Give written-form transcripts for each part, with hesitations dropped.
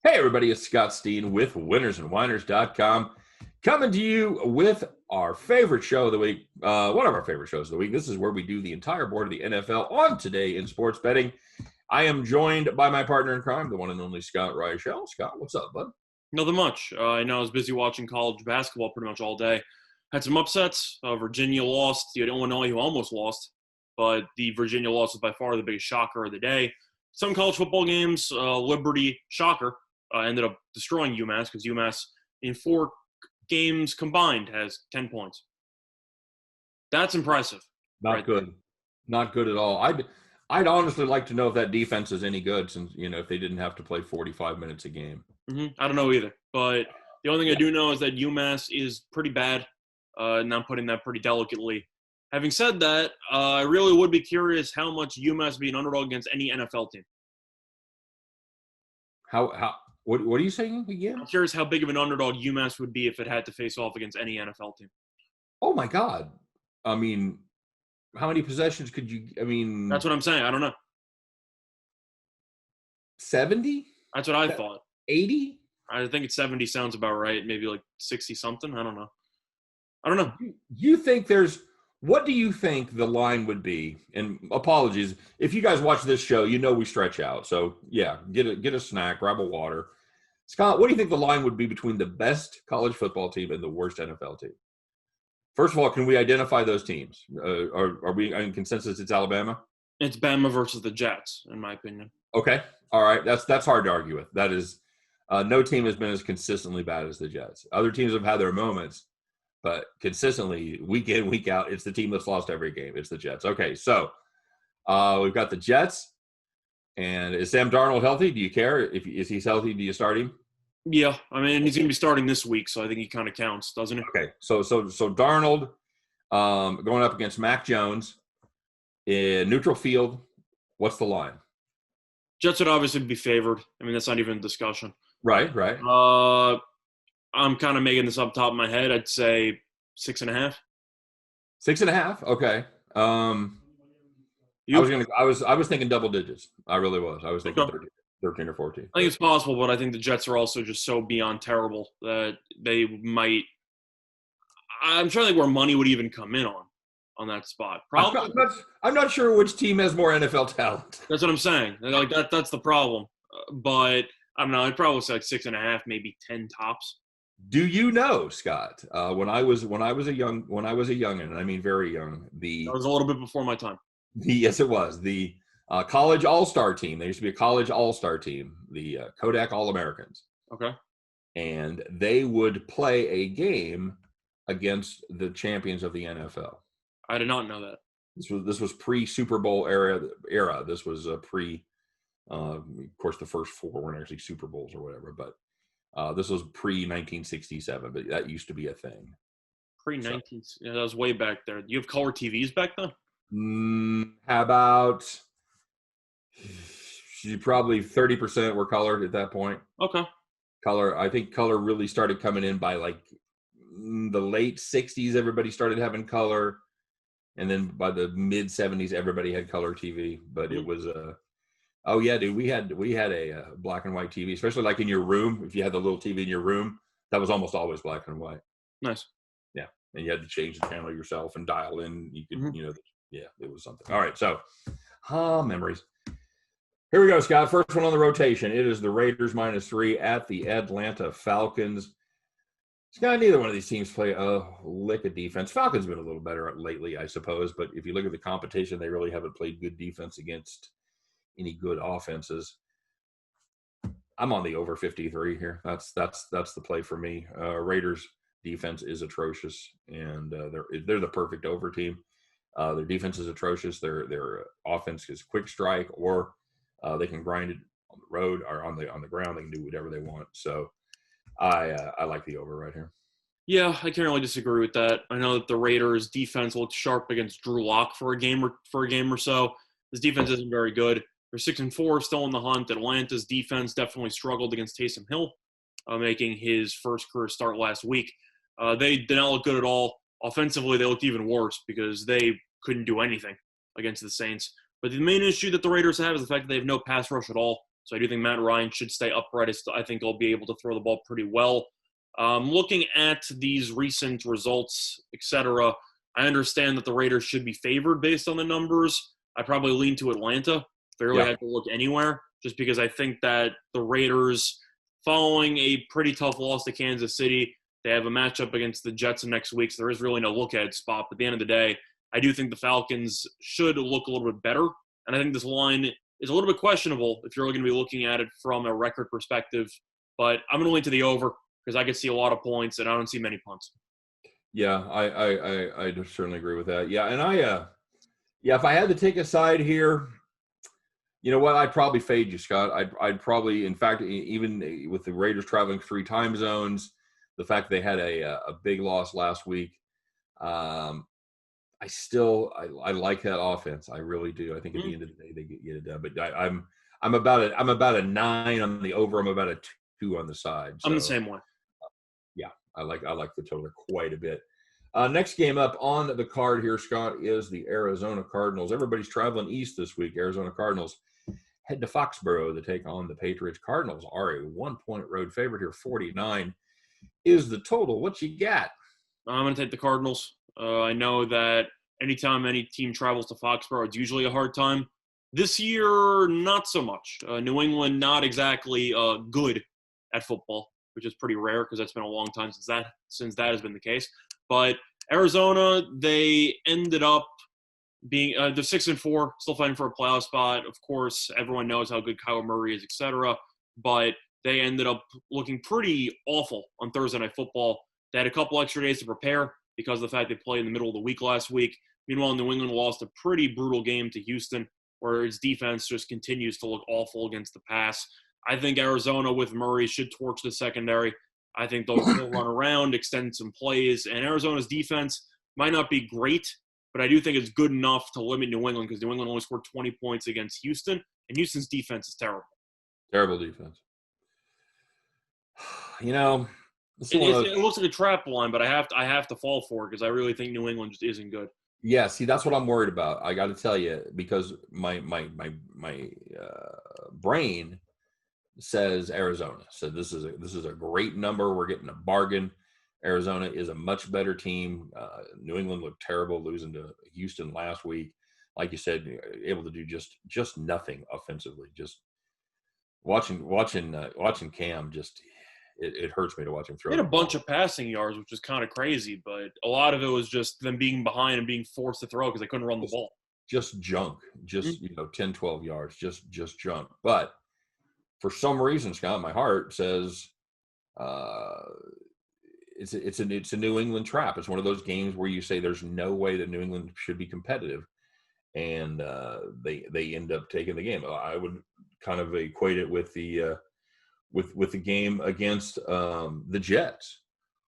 Hey, everybody, it's Scott Steen with winnersandwhiners.com coming to you with our favorite show of the week, one of our favorite shows of the week. This is where we do the entire board of the NFL on Today in Sports Betting. I am joined by my partner in crime, the one and only Scott Reichel. Scott, what's up, bud? Nothing much. I know I was busy watching college basketball pretty much all day. Had some upsets. Virginia lost. Illinois, who almost lost. But the Virginia loss was by far the biggest shocker of the day. Some college football games, Liberty, shocker, ended up destroying UMass because UMass, in 4 games combined, has 10 points. That's impressive. Not good. Not good at all. I'd honestly like to know if that defense is any good since, if they didn't have to play 45 minutes a game. I don't know either. But the only thing I do know is that UMass is pretty bad, and I'm putting that pretty delicately. Having said that, I really would be curious how much UMass would be an underdog against any NFL team. What are you saying again? I'm curious how big of an underdog UMass would be if it had to face off against any NFL team. Oh, my God. I mean, how many possessions could you – That's what I'm saying. I don't know. 70? That's what I thought. 80? I think it's 70 sounds about right. Maybe like 60-something. I don't know. You think there's – what do you think the line would be? And apologies. If you guys watch this show, we stretch out. So, yeah, get a snack, grab a water. Scott, what do you think the line would be between the best college football team and the worst NFL team? First of all, can we identify those teams? Are we in consensus it's Alabama? It's Bama versus the Jets, in my opinion. Okay. All right. That's hard to argue with. That is no team has been as consistently bad as the Jets. Other teams have had their moments, but consistently, week in, week out, it's the team that's lost every game. It's the Jets. Okay, so we've got the Jets. And is Sam Darnold healthy? Do you care? If he's healthy, do you start him? Yeah, he's going to be starting this week, so I think he kind of counts, doesn't he? Okay, so Darnold going up against Mac Jones in neutral field. What's the line? Jets would obviously be favored. That's not even a discussion. Right. I'm kind of making this up top of my head. I'd say 6.5. 6.5. Okay. I was thinking double digits. I really was. I was thinking 13 or 14. I think it's possible, but I think the Jets are also just so beyond terrible that they might. I'm trying to think where money would even come in on that spot. Probably. I'm not sure which team has more NFL talent. That's what I'm saying. Like that's the problem. But I don't know. I'd probably say like 6.5, maybe 10 tops. Do you know, Scott? When I was a youngin, and I mean very young, that was a little bit before my time. Yes, it was the college all-star team. There used to be a college all-star team, the Kodak All-Americans. Okay. And they would play a game against the champions of the NFL. I did not know that. This was pre-Super Bowl era. This was of course, the first 4 weren't actually Super Bowls or whatever, but this was pre-1967. But that used to be a thing. Pre-19, yeah, that was way back there. You have color TVs back then? How about probably 30% were colored at that point. Okay. I think color really started coming in by like the late 60s. Everybody started having color. And then by the mid 70s, everybody had color TV. But it was oh yeah, dude, we had a black and white TV, especially like in your room. If you had the little TV in your room, that was almost always black and white. Nice. Yeah. And you had to change the channel yourself and dial in. You could, yeah, it was something. All right, so memories. Here we go, Scott. First one on the rotation. It is the Raiders -3 at the Atlanta Falcons. Scott, neither one of these teams play a lick of defense. Falcons have been a little better lately, I suppose, but if you look at the competition, they really haven't played good defense against any good offenses. I'm on the over 53 here. That's the play for me. Raiders defense is atrocious, and they're the perfect over team. Their defense is atrocious. Their offense is quick strike, or they can grind it on the road or on the ground. They can do whatever they want. So I like the over right here. Yeah, I can't really disagree with that. I know that the Raiders defense looked sharp against Drew Lock for a game or so. This defense isn't very good. They're 6-4, still in the hunt. Atlanta's defense definitely struggled against Taysom Hill, making his first career start last week. They did not look good at all. Offensively, they looked even worse because they couldn't do anything against the Saints. But the main issue that the Raiders have is the fact that they have no pass rush at all. So I do think Matt Ryan should stay upright. I think he'll be able to throw the ball pretty well. Looking at these recent results, etc., I understand that the Raiders should be favored based on the numbers. I probably lean to Atlanta. If I really had to look anywhere, just because I think that the Raiders, following a pretty tough loss to Kansas City, they have a matchup against the Jets next week, so there is really no look-ahead spot. But at the end of the day, I do think the Falcons should look a little bit better, and I think this line is a little bit questionable if you're going to be looking at it from a record perspective. But I'm going to lean to the over because I could see a lot of points, and I don't see many punts. Yeah, I certainly agree with that. Yeah, and if I had to take a side here, you know what? I'd probably fade you, Scott. I'd probably, in fact, even with the Raiders traveling 3 time zones, the fact they had a big loss last week, I like that offense. I really do. I think at the end of the day they get it done. But I'm about a 9 on the over. I'm about a 2 on the side. So, I'm the same way. Yeah, I like the total quite a bit. Next game up on the card here, Scott, is the Arizona Cardinals. Everybody's traveling east this week. Arizona Cardinals head to Foxborough to take on the Patriots. Cardinals are a 1-point road favorite here. 49 is the total. What you got? I'm going to take the Cardinals. I know that anytime any team travels to Foxborough, it's usually a hard time. This year, not so much. New England, not exactly good at football, which is pretty rare because that's been a long time since that has been the case. But Arizona, they ended up being they're 6-4, still fighting for a playoff spot. Of course, everyone knows how good Kyler Murray is, etc. But they ended up looking pretty awful on Thursday Night Football. They had a couple extra days to prepare because of the fact they played in the middle of the week last week. Meanwhile, New England lost a pretty brutal game to Houston, where its defense just continues to look awful against the pass. I think Arizona with Murray should torch the secondary. I think they'll run around, extend some plays, and Arizona's defense might not be great, but I do think it's good enough to limit New England because New England only scored 20 points against Houston, and Houston's defense is terrible. Terrible defense. You know, it looks like a trap line, but I have to fall for it because I really think New England just isn't good. Yeah, see, that's what I'm worried about. I got to tell you, because my brain says Arizona. So this is a great number. We're getting a bargain. Arizona is a much better team. New England looked terrible losing to Houston last week. Like you said, able to do just nothing offensively. Just watching Cam, just it hurts me to watch him throw. He had a bunch of passing yards, which is kind of crazy, but a lot of it was just them being behind and being forced to throw because they couldn't run the ball. Just junk. Just 10, 12 yards. Just junk. But for some reason, Scott, my heart says it's a New England trap. It's one of those games where you say there's no way that New England should be competitive, and they end up taking the game. I would kind of equate it with the game against the Jets,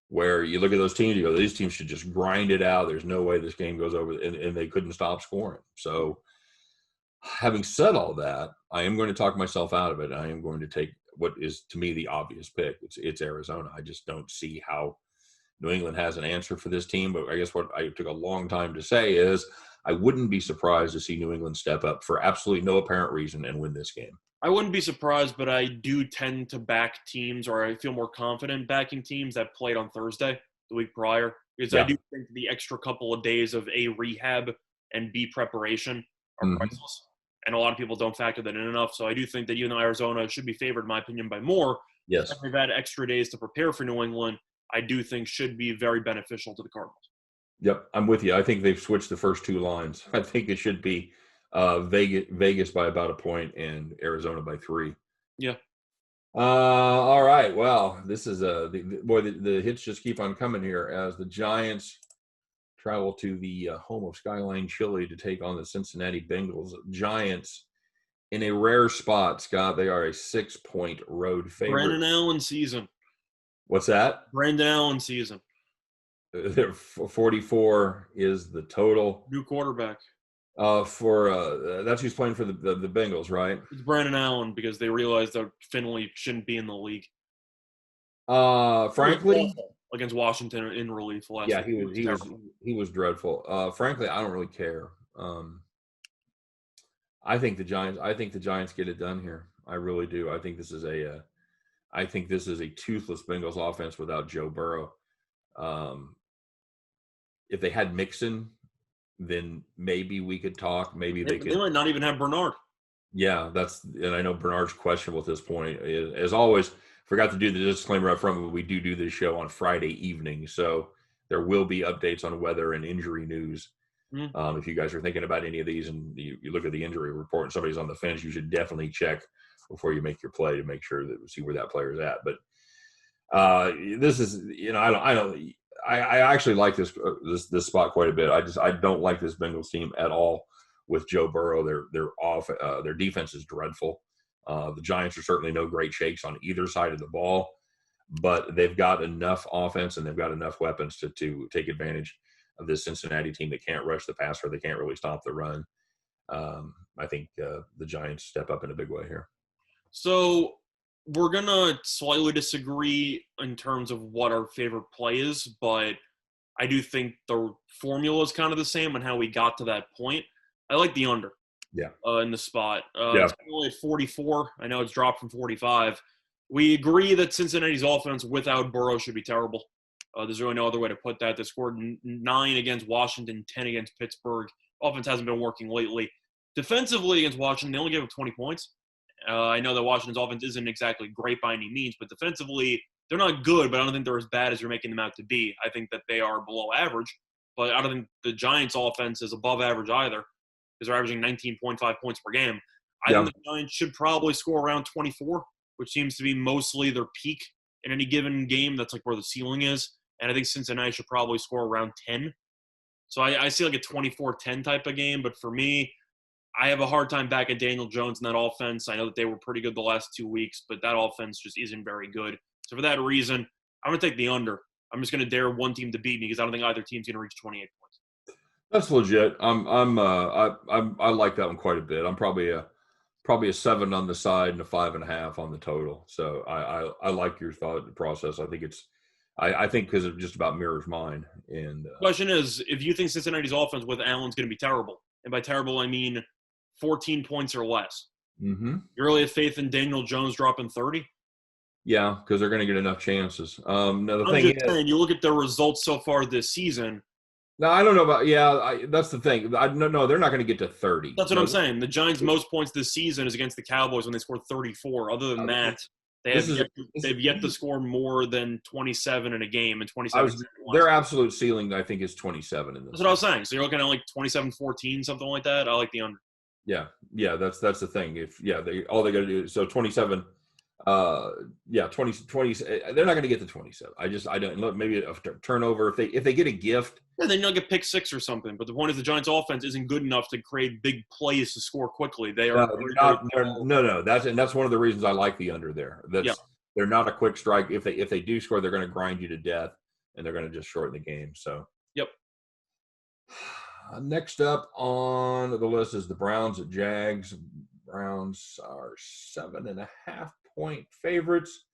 where you look at those teams, you go, these teams should just grind it out. There's no way this game goes over, and they couldn't stop scoring. So, having said all that, I am going to talk myself out of it. I am going to take what is, to me, the obvious pick. It's Arizona. I just don't see how New England has an answer for this team. But I guess what I took a long time to say is I wouldn't be surprised to see New England step up for absolutely no apparent reason and win this game. I wouldn't be surprised, but I do tend to back teams, or I feel more confident backing teams that played on Thursday, the week prior, because I do think the extra couple of days of A, rehab, and B, preparation are priceless. And a lot of people don't factor that in enough. So I do think that even though Arizona should be favored, in my opinion, by more, yes, they've had extra days to prepare for New England, I do think should be very beneficial to the Cardinals. Yep, I'm with you. I think they've switched the first 2 lines. I think it should be Vegas by about a point and Arizona by 3. Yeah. All right. Well, this is the hits just keep on coming here as the Giants travel to the home of Skyline Chili to take on the Cincinnati Bengals. Giants in a rare spot, Scott. They are a 6-point road favorite. Brandon Allen season. What's that? Brandon Allen season. 44 is the total. New quarterback. That's who's playing for the Bengals, right? It's Brandon Allen because they realized that Finley shouldn't be in the league. Frankly, against Washington in relief last week. He was dreadful. Frankly, I don't really care. I think the Giants get it done here. I really do. I think this is a toothless Bengals offense without Joe Burrow. If they had Mixon, then maybe we could talk. Maybe they They could. might not even have Bernard. Yeah, and I know Bernard's questionable at this point. As always, forgot to do the disclaimer up front, but we do this show on Friday evening, so there will be updates on weather and injury news. If you guys are thinking about any of these and you look at the injury report and somebody's on the fence, you should definitely check before you make your play to make sure that see where that player's at. But this is, I actually like this spot quite a bit. I don't like this Bengals team at all with Joe Burrow. Their defense is dreadful. The Giants are certainly no great shakes on either side of the ball, but they've got enough offense and they've got enough weapons to take advantage of this Cincinnati team that can't rush the passer. They can't really stop the run. I think the Giants step up in a big way here. So we're going to slightly disagree in terms of what our favorite play is, but I do think the formula is kind of the same on how we got to that point. I like the under. Yeah. In the spot. It's only at 44. I know it's dropped from 45. We agree that Cincinnati's offense without Burrow should be terrible. There's really no other way to put that. They scored 9 against Washington, 10 against Pittsburgh. Offense hasn't been working lately. Defensively against Washington, they only gave up 20 points. I know that Washington's offense isn't exactly great by any means, but defensively, they're not good, but I don't think they're as bad as you're making them out to be. I think that they are below average, but I don't think the Giants' offense is above average either, because they're averaging 19.5 points per game. I think the Giants should probably score around 24, which seems to be mostly their peak in any given game. That's like where the ceiling is. And I think Cincinnati should probably score around 10. So I see like a 24-10 type of game. But for me, I have a hard time back at Daniel Jones in that offense. I know that they were pretty good the last 2 weeks, but that offense just isn't very good. So for that reason, I'm going to take the under. I'm just going to dare one team to beat me because I don't think either team's going to reach 28 points. That's legit. I like that one quite a bit. I'm probably a 7 on the side and a 5.5 on the total. So I like your thought process. I think because it just about mirrors mine. And question is, if you think Cincinnati's offense with Allen's going to be terrible, and by terrible I mean 14 points or less, you really have faith in Daniel Jones dropping 30? Yeah, because they're going to get enough chances. No, I'm just saying, you look at their results so far this season. No, I don't know about. That's the thing. No, they're not going to get to 30. That's what I'm saying. The Giants' most points this season is against the Cowboys when they scored 34. Other than that, they've yet to score more than 27 in a game. And 27. Their absolute ceiling, I think, is 27. That's what I was saying. So you're looking at like 27-14, something like that. I like the under. Yeah, that's the thing. All they got to do is 27. 20. They're not going to get to 27. I don't look. Maybe a turnover if they get a gift. Yeah, then you'll get pick 6 or something. But the point is, the Giants' offense isn't good enough to create big plays to score quickly. They are no. That's one of the reasons I like the under there. They're not a quick strike. If they do score, they're going to grind you to death, and they're going to just shorten the game. So next up on the list is the Browns at Jags. Browns are 7.5 point favorites.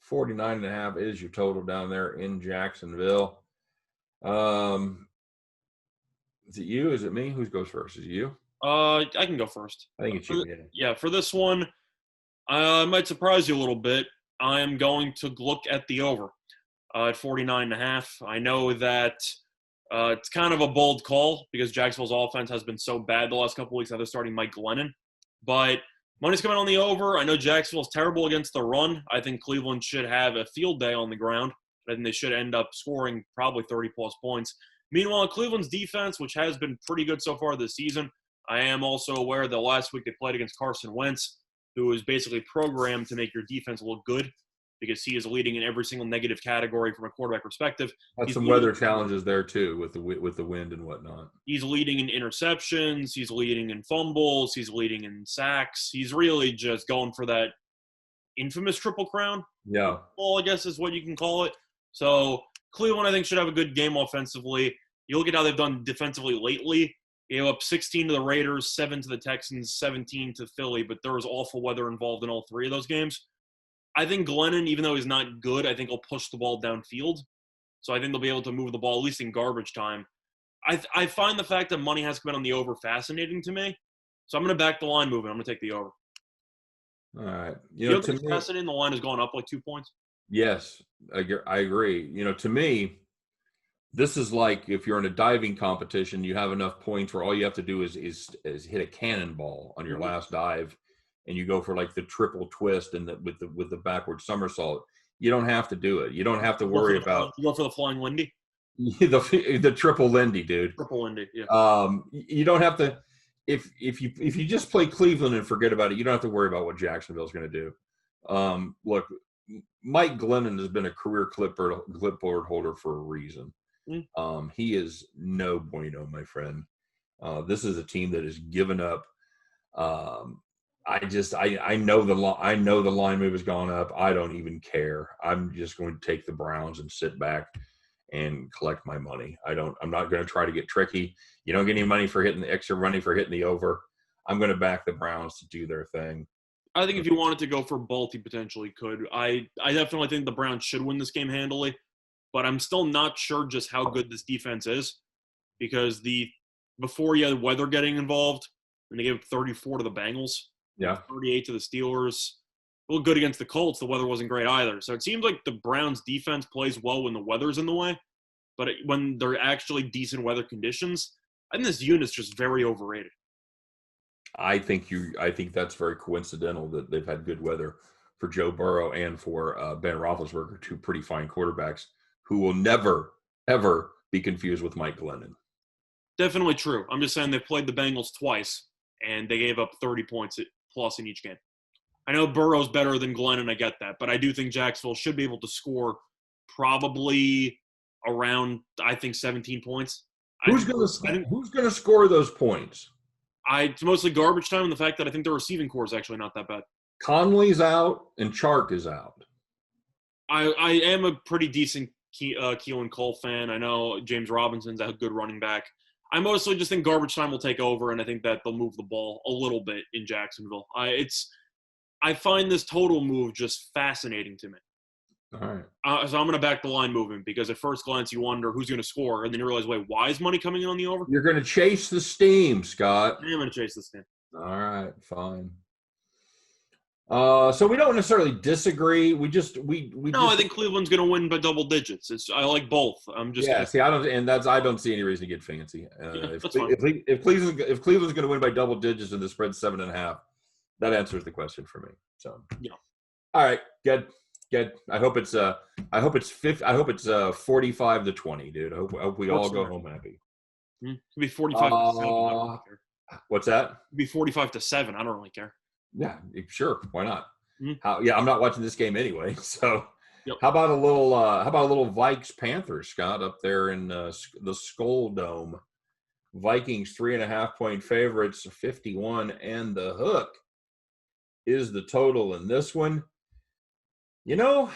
49.5 is your total down there in Jacksonville. Is it you? Is it me? Who goes first? Is it you? I can go first. I think it's you. Yeah, for this one, I might surprise you a little bit. I am going to look at the over at 49.5. I know that it's kind of a bold call because Jacksonville's offense has been so bad the last couple of weeks. Now they're starting Mike Glennon. But money's coming on the over. I know Jacksonville's terrible against the run. I think Cleveland should have a field day on the ground. I think they should end up scoring probably 30-plus points. Meanwhile, Cleveland's defense, which has been pretty good so far this season, I am also aware that last week they played against Carson Wentz, who is basically programmed to make your defense look good because he is leading in every single negative category from a quarterback perspective. Had some weather challenges there, too, with the wind and whatnot. He's leading in interceptions. He's leading in fumbles. He's leading in sacks. He's really just going for that infamous triple crown. Yeah. Well, I guess is what you can call it. So Cleveland, I think, should have a good game offensively. You look at how they've done defensively lately. They gave up 16 to the Raiders, 7 to the Texans, 17 to Philly, but there was awful weather involved in all 3 of those games. I think Glennon, even though he's not good, I think he'll push the ball downfield. So I think they'll be able to move the ball, at least in garbage time. I find the fact that money has come in on the over fascinating to me. So I'm going to back the line moving. I'm going to take the over. All right. You know, To it's me, fascinating. The line has gone up like 2 points. yes, I agree. To me, this is like if you're in a diving competition, you have enough points where all you have to do is hit a cannonball on your Mm-hmm. last dive, and you go for like the triple twist and with the backward somersault. You don't have to do it. You don't have to worry about You go for the flying Lindy, the triple Lindy, dude. triple Lindy. Yeah. You don't have to if you just play Cleveland and forget about it, you don't have to worry about what Jacksonville's going to do. Look, Mike Glennon has been a career clipboard holder for a reason. Mm. He is no bueno, my friend. This is a team that has given up. I know the line move has gone up. I don't even care. I'm just going to take the Browns and sit back and collect my money. I'm not going to try to get tricky. You don't get any money for hitting the extra money for hitting the over. I'm going to back the Browns to do their thing. I think if you wanted to go for both, you potentially could. I definitely think the Browns should win this game handily, but I'm still not sure just how good this defense is because before you had weather getting involved, and they gave up 34 to the Bengals, Yeah. 38 to the Steelers. A little good against the Colts. The weather wasn't great either. So it seems like the Browns defense plays well when the weather's in the way, but when they're actually decent weather conditions, I think this unit's just very overrated. I think that's very coincidental that they've had good weather for Joe Burrow and for Ben Roethlisberger, two pretty fine quarterbacks who will never, ever be confused with Mike Glennon. Definitely true. I'm just saying they played the Bengals twice, and they gave up 30 points plus in each game. I know Burrow's better than Glennon, I get that, but I do think Jacksonville should be able to score probably around, I think, 17 points. Who's going to score those points? It's mostly garbage time, and the fact that I think the receiving core is actually not that bad. Conley's out and Chark is out. I am a pretty decent Keelan Cole fan. I know James Robinson's a good running back. I mostly just think garbage time will take over, and I think that they'll move the ball a little bit in Jacksonville. I find this total move just fascinating to me. All right. So I'm going to back the line movement because at first glance you wonder who's going to score, and then you realize, wait, why is money coming in on the over? You're going to chase the steam, Scott. I am going to chase this game. All right, fine. So we don't necessarily disagree. I think Cleveland's going to win by double digits. I like both. I'm just I don't see any reason to get fancy. If Cleveland's going to win by double digits and the spread's 7.5, that answers the question for me. So yeah. All right, good. I hope it's 45-20, dude. I hope we all go home happy. It could be 45-7. What's that? It could be 45-7. I don't really care. Yeah, sure. Why not? Mm-hmm. I'm not watching this game anyway. So, yep. How about a little Vikes Panthers, Scott, up there in the Skull Dome? Vikings 3.5-point favorites, 51 and the hook is the total in this one. I'm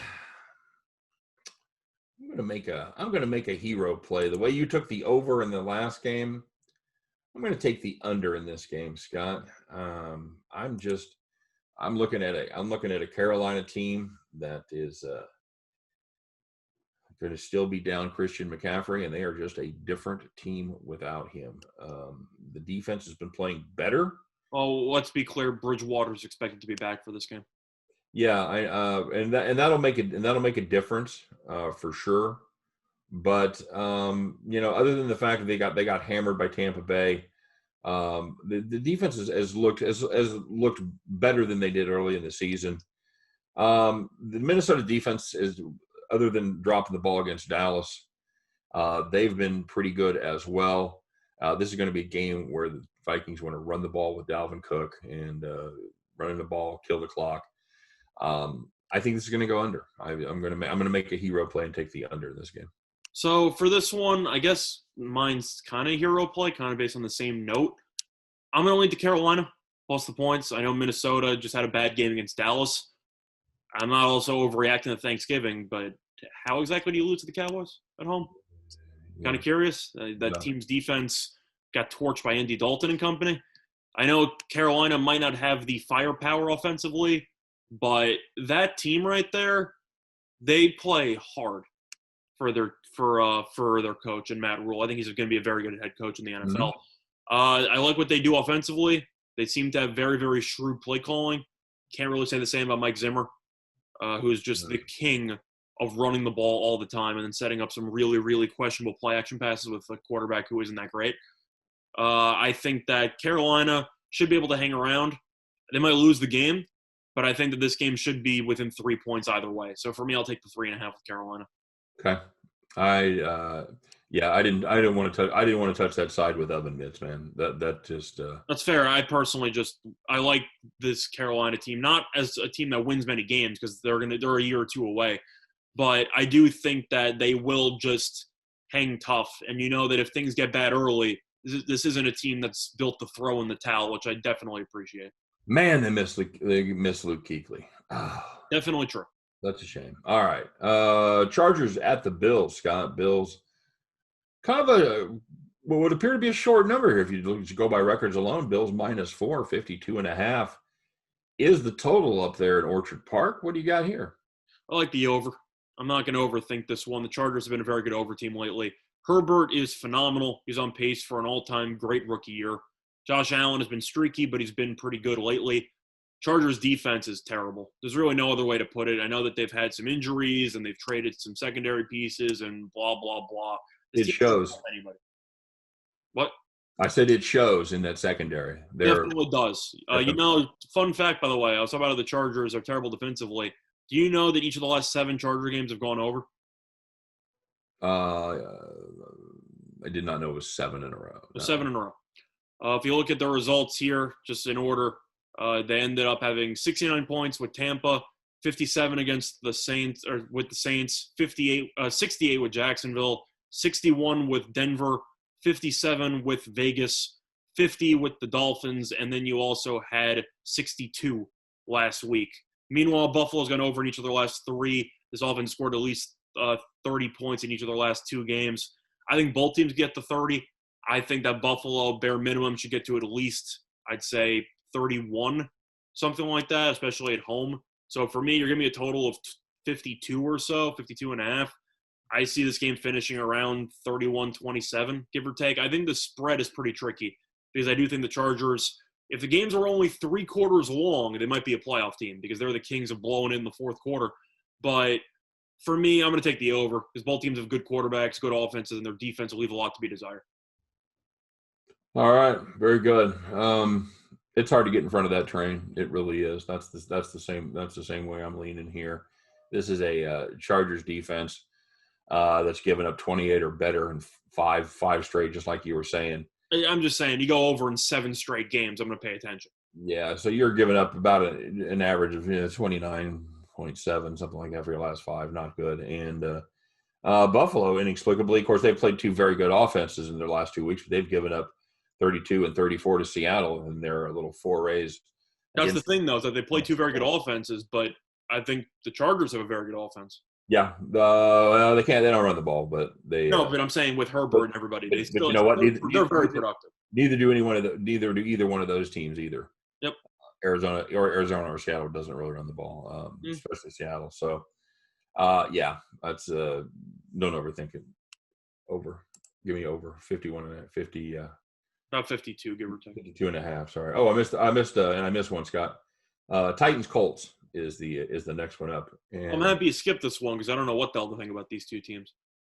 going to make a hero play. The way you took the over in the last game, I'm going to take the under in this game, Scott. I'm looking at a Carolina team that is going to still be down Christian McCaffrey, and they are just a different team without him. The defense has been playing better. Oh, let's be clear. Bridgewater's expected to be back for this game. Yeah, and that'll make a difference for sure. But other than the fact that they got hammered by Tampa Bay, the defense has looked better than they did early in the season. The Minnesota defense is, other than dropping the ball against Dallas, they've been pretty good as well. This is going to be a game where the Vikings want to run the ball with Dalvin Cook and running the ball, kill the clock. I think this is going to go under. I'm going to make a hero play and take the under in this game. So for this one, I guess mine's kind of hero play, kind of based on the same note. I'm going to lean to Carolina plus the points. I know Minnesota just had a bad game against Dallas. I'm not also overreacting to Thanksgiving, but how exactly do you lose to the Cowboys at home? Kind of curious. That team's defense got torched by Andy Dalton and company. I know Carolina might not have the firepower offensively, but that team right there, they play hard for their coach and Matt Rule. I think he's going to be a very good head coach in the NFL. Mm-hmm. I like what they do offensively. They seem to have very, very shrewd play calling. Can't really say the same about Mike Zimmer, who is just the king of running the ball all the time and then setting up some really, really questionable play action passes with a quarterback who isn't that great. I think that Carolina should be able to hang around. They might lose the game, but I think that this game should be within 3 points either way. So for me, I'll take the 3.5 with Carolina. Okay. I didn't want to touch that side with oven mitts, man. That just That's fair. I personally I like this Carolina team, not as a team that wins many games because they're a year or two away, but I do think that they will just hang tough. And you know that if things get bad early, this isn't a team that's built to throw in the towel, which I definitely appreciate. Man, they miss Luke Kuechly. Oh, Definitely true. that's a shame. All right. Chargers at the Bills, Scott. Bills. Kind of what would appear to be a short number here if you go by records alone. Bills -4, 52.5. Is the total up there in Orchard Park? What do you got here? I like the over. I'm not going to overthink this one. The Chargers have been a very good over team lately. Herbert is phenomenal. He's on pace for an all-time great rookie year. Josh Allen has been streaky, but he's been pretty good lately. Chargers defense is terrible. There's really no other way to put it. I know that they've had some injuries and they've traded some secondary pieces and blah, blah, blah. It shows. Anybody. What? I said it shows in that secondary. Definitely does. Fun fact, by the way, I was talking about how the Chargers are terrible defensively. Do you know that each of the last 7 Charger games have gone over? I did not know it was 7 in a row. No. 7 in a row. If you look at the results here, just in order, they ended up having 69 points with Tampa, 57 against the Saints, or with the Saints, 68 with Jacksonville, 61 with Denver, 57 with Vegas, 50 with the Dolphins, and then you also had 62 last week. Meanwhile, Buffalo's gone over in each of their last 3. This offense scored at least 30 points in each of their last 2 games. I think both teams get to 30. I think that Buffalo, bare minimum, should get to at least, I'd say, 31, something like that, especially at home. So for me, you're giving me a total of 52 or so, 52.5. I see this game finishing around 31-27, give or take. I think the spread is pretty tricky because I do think the Chargers, if the games are only 3 quarters long, they might be a playoff team because they're the kings of blowing in the fourth quarter. But for me, I'm going to take the over because both teams have good quarterbacks, good offenses, and their defense will leave a lot to be desired. All right, very good. It's hard to get in front of that train. It really is. That's the same way I'm leaning here. This is a Chargers defense that's given up 28 or better in five straight, just like you were saying. I'm just saying, you go over in 7 straight games, I'm going to pay attention. Yeah, so you're giving up about an average of 29.7, something like that for your last 5. Not good. And Buffalo, inexplicably, of course, they've played 2 very good offenses in their last 2 weeks, but they've given up 32 and 34 to Seattle, and they're a little forays. That's the thing, though, is that they play 2 very good offenses, but I think the Chargers have a very good offense. Yeah, well, they can't. They don't run the ball, but they. No, but I'm saying with Herbert and everybody, but you know what? They're very productive. Neither do either one of those teams either. Yep. Arizona or Seattle doesn't really run the ball, especially Seattle. So, yeah, that's don't overthink it. Over. Give me over 51 and 50. About 52, give or take. 52.5. Sorry. Oh, I missed one, Scott. Titans Colts is the next one up. And I'm happy you skipped this one because I don't know what the hell to think about these 2 teams.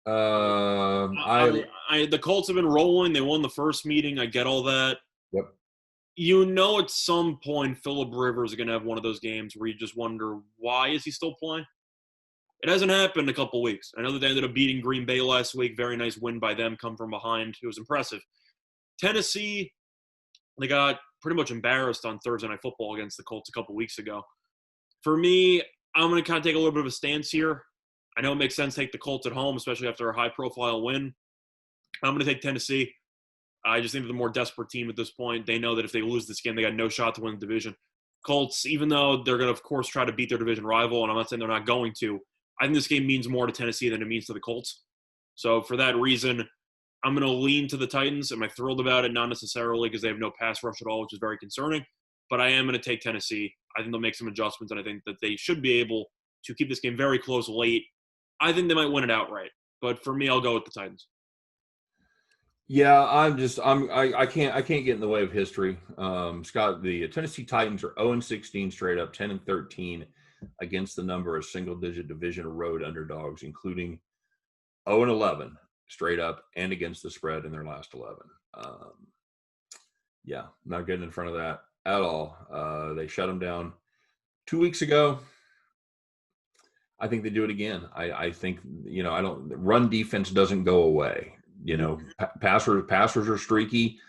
The Colts have been rolling. They won the first meeting. I get all that. Yep. At some point, Phillip Rivers is going to have one of those games where you just wonder, why is he still playing? It hasn't happened in a couple weeks. I know that they ended up beating Green Bay last week. Very nice win by them, come from behind. It was impressive. Tennessee, they got pretty much embarrassed on Thursday Night Football against the Colts a couple weeks ago. For me, I'm going to kind of take a little bit of a stance here. I know it makes sense to take the Colts at home, especially after a high-profile win. I'm going to take Tennessee. I just think they're the more desperate team at this point. They know that if they lose this game, they got no shot to win the division. Colts, even though they're going to, of course, try to beat their division rival, and I'm not saying they're not going to, I think this game means more to Tennessee than it means to the Colts. So for that reason, I'm going to lean to the Titans. Am I thrilled about it? Not necessarily because they have no pass rush at all, which is very concerning. But I am going to take Tennessee. I think they'll make some adjustments, and I think that they should be able to keep this game very close late. I think they might win it outright. But for me, I'll go with the Titans. Yeah, I can't get in the way of history. Scott, the Tennessee Titans are 0-16 straight up, 10-13 against the number of single-digit division road underdogs, including 0-11 straight up and against the spread in their last 11. Yeah, not getting in front of that at all. They shut them down 2 weeks ago. I think they do it again. I think, I don't, run defense doesn't go away. Passers are streaky.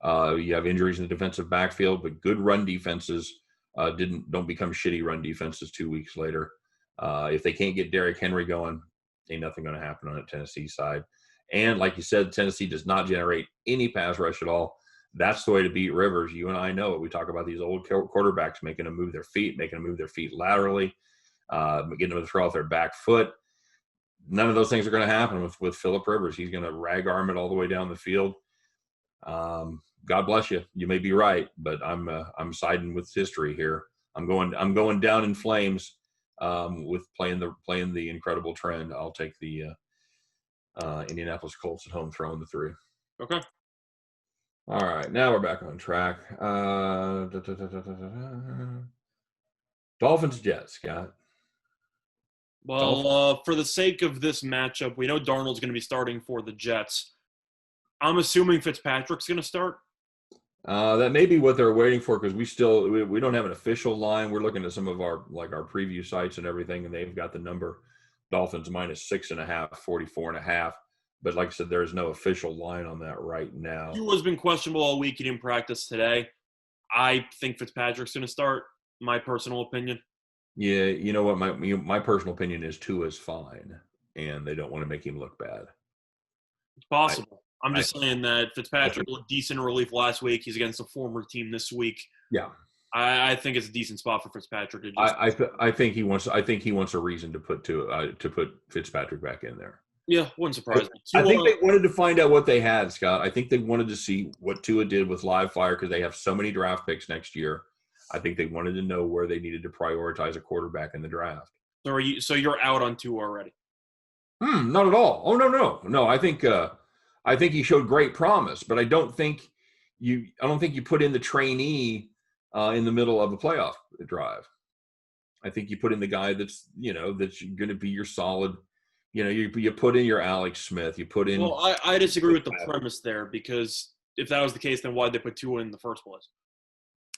You have injuries in the defensive backfield, but good run defenses don't become shitty run defenses 2 weeks later. If they can't get Derrick Henry going, ain't nothing going to happen on the Tennessee side. And like you said, Tennessee does not generate any pass rush at all. That's the way to beat Rivers. You and I know it. We talk about these old quarterbacks making them move their feet laterally, getting them to throw off their back foot. None of those things are going to happen with Phillip Rivers. He's going to rag arm it all the way down the field. God bless you. You may be right, but I'm siding with history here. I'm going down in flames with playing the incredible trend. I'll take the Indianapolis Colts at home throwing the 3. Okay. All right, now we're back on track. Dolphins Jets, Scott. Well, for the sake of this matchup, we know Darnold's going to be starting for the Jets. I'm assuming Fitzpatrick's going to start. That may be what they're waiting for, because we don't have an official line. We're looking at some of our preview sites and everything, and they've got the number Dolphins -6.5, 44.5. But like I said, there is no official line on that right now. Tua's been questionable all week. He didn't practice today. I think Fitzpatrick's going to start. My personal opinion. Yeah, you know what? My personal opinion is Tua's fine, and they don't want to make him look bad. It's possible. I'm just saying that Fitzpatrick looked decent in relief last week. He's against a former team this week. Yeah, I think it's a decent spot for Fitzpatrick. I think he wants a reason to put Fitzpatrick back in there. Yeah, wouldn't surprise me. I think they wanted to find out what they had, Scott. I think they wanted to see what Tua did with live fire, because they have so many draft picks next year. I think they wanted to know where they needed to prioritize a quarterback in the draft. So you're out on Tua already? Not at all. Oh, no. I think he showed great promise, but I don't think you put in the trainee in the middle of a playoff drive. I think you put in the guy that's going to be your solid. You put in your Alex Smith. You put in. Well, I disagree with the premise there, because if that was the case, then why'd they put Tua in the first place?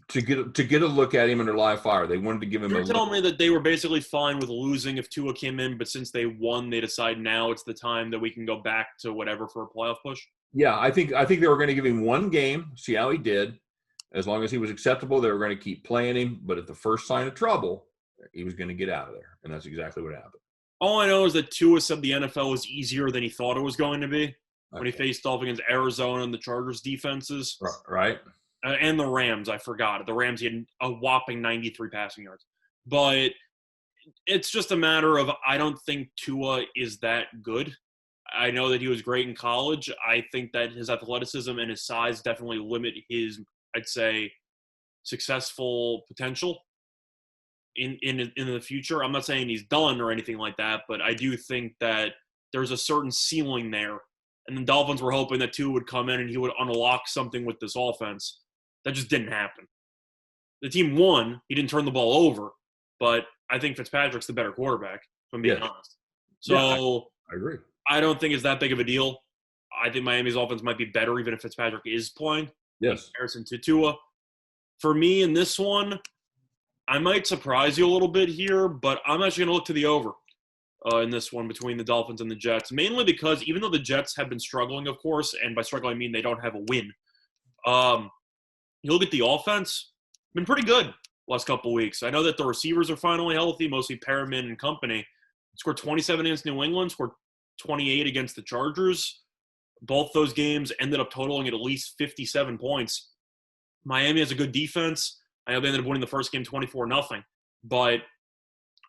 To get a look at him under live fire. They wanted to give him You're telling me that they were basically fine with losing if Tua came in, but since they won, they decide now it's the time that we can go back to whatever for a playoff push? Yeah, I think they were going to give him one game, see how he did. As long as he was acceptable, they were going to keep playing him. But at the first sign of trouble, he was going to get out of there. And that's exactly what happened. All I know is that Tua said the NFL was easier than he thought it was going to be when he faced off against Arizona and the Chargers defenses. Right. And the Rams, I forgot. The Rams, he had a whopping 93 passing yards. But it's just a matter of, I don't think Tua is that good. I know that he was great in college. I think that his athleticism and his size definitely limit his, I'd say, successful potential in the future. I'm not saying he's done or anything like that, but I do think that there's a certain ceiling there. And the Dolphins were hoping that Tua would come in and he would unlock something with this offense. That just didn't happen. The team won. He didn't turn the ball over, but I think Fitzpatrick's the better quarterback, if I'm being honest. So I agree. I don't think it's that big of a deal. I think Miami's offense might be better even if Fitzpatrick is playing. Yes. In comparison to Tua. For me in this one, I might surprise you a little bit here, but I'm actually going to look to the over in this one between the Dolphins and the Jets, mainly because even though the Jets have been struggling, of course, and by struggling I mean they don't have a win, you look at the offense, been pretty good last couple of weeks. I know that the receivers are finally healthy, mostly Perriman and company. Scored 27 against New England, scored 28 against the Chargers. Both those games ended up totaling at least 57 points. Miami has a good defense. I know they ended up winning the first game 24-0, but